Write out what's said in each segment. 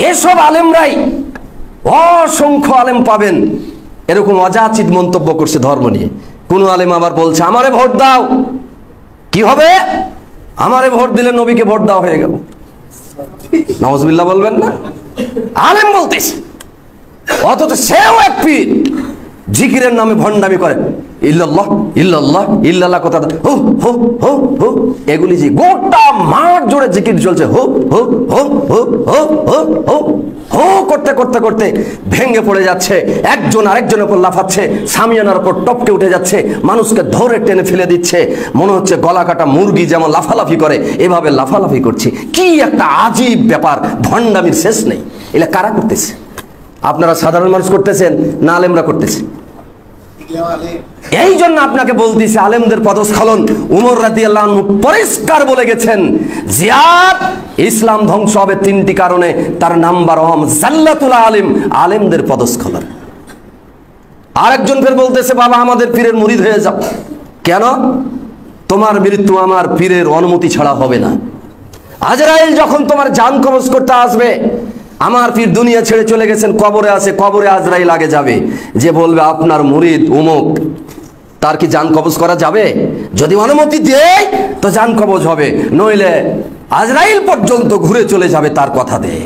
এসব আলেমরাই, অসংখ্য আলেম পাবেন এরকম অযাচিত মন্তব্য করছে ধর্ম নিয়ে। কোন আলেম আবার বলছে আমারে ভোট দাও, কি হবে? আমারে ভোট দিলে নবীকে ভোট দেওয়া হয়ে গেল। নাউজুবিল্লাহ বলবেন না? আলেম বলতেছে, অথচ সেও এক পীর, জিকিরের নামে ভণ্ডামি করে। ইল্লাল্লাহ ইল্লাল্লাহ ইল্লাল্লাহ কথা হো হো হো হো, এগুলি যে গোটা মাঠ জুড়ে জিকির চলছে। হো হো হো হো হো হো হো হো করতে করতে করতে ভেঙে পড়ে যাচ্ছে, একজন আরেকজনের উপর লাফাচ্ছে, সামিয়ানার উপর টপকে উঠে যাচ্ছে, মানুষকে ধরে টেনে ফেলে দিচ্ছে, মনে হচ্ছে গলা কাটা মুরগি যেমন লাফালাফি করে এভাবে লাফালাফি করছে। কি একটা আজীব ব্যাপার, ভণ্ডামির শেষ নেই। এগুলা কারা করতেছে? আপনারা সাধারণ মানুষ করতেছেন না আলেমরা করতেছে? এই জন্য আপনাকে বলতেছি আলেমদের পদস্খলন। উমর রাদিয়াল্লাহু আনহু পরিষ্কার বলে গেছেন, জিয়াদ ইসলাম ধ্বংস হবে তিনটি কারণে, তার নাম্বার 1 জাল্লাতুল আলিম, আলেমদের পদস্খলন। আরেকজন ফের বলতেছে বাবা আমাদের পীরের মুরিদ হয়ে যাও। কেন? তোমার মৃত্যু আমার পীরের অনুমতি ছাড়া হবে না। আজরাইল যখন তোমার জান কবজ করতে আসবে, আমার পীর দুনিয়া ছেড়ে চলে গেছেন, কবরে আছে, কবরে আজরাইল আগে যাবে, যে বলবে আপনার মুরিদ উমুক, তার কি জান কবজ করা যাবে? যদি অনুমতি দেয় তো জান কবজ হবে, নইলে আজরাইল পর্যন্ত ঘুরে চলে যাবে তার কথা দেয়।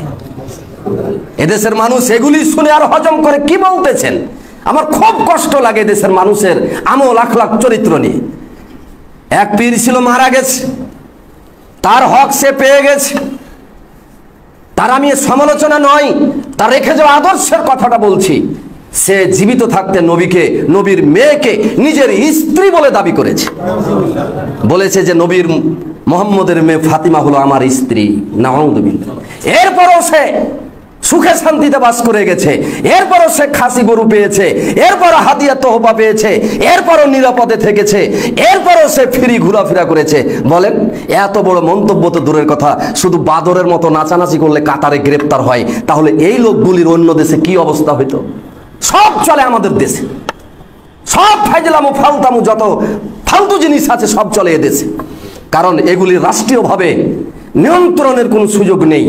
এদেশের মানুষ এগুলি শুনে আর হজম করে কি বলতেছেন? আমার খুব কষ্ট লাগে দেশের মানুষের আমল আখলাক চরিত্র নিয়ে। এক পীর ছিল, মারা গেছে, তার হক সে পেয়ে গেছে, তার আমি সমালোচনা নয়, তার রেখে যাওয়া আদর্শের কথাটা বলছি। সে জীবিত থাকতে নবীকে, নবীর মেয়েকে নিজের স্ত্রী বলে দাবি করেছে, বলেছে যে নবীর মুহাম্মদের মেয়ে ফাতিমা হলো আমার স্ত্রী। নাউযুবিল্লাহ। এরপরও সে সুখে শান্তিতে বাস করে গেছে, এরপরও সে খাসি গরু পেয়েছে, এরপরও হাদিয়া তোহফা পেয়েছে, এরপরও নিরাপদে থেকেছে, এরপরও সে ফ্রি ঘোরাফেরা করেছে। বলেন, এত বড় মন্তব্য তো দূরের কথা, শুধু বাদরের মতো নাচানাচি করলে কাতারে গ্রেপ্তার হয়, তাহলে এই লোকগুলির অন্য দেশে কি অবস্থা হইতো? সব চলে আমাদের দেশে, সব ফাইজলামু ফালতামু যত ফালতু জিনিস আছে সব চলে এদেশে, কারণ এগুলি রাষ্ট্রীয়ভাবে নিয়ন্ত্রণের কোনো সুযোগ নেই।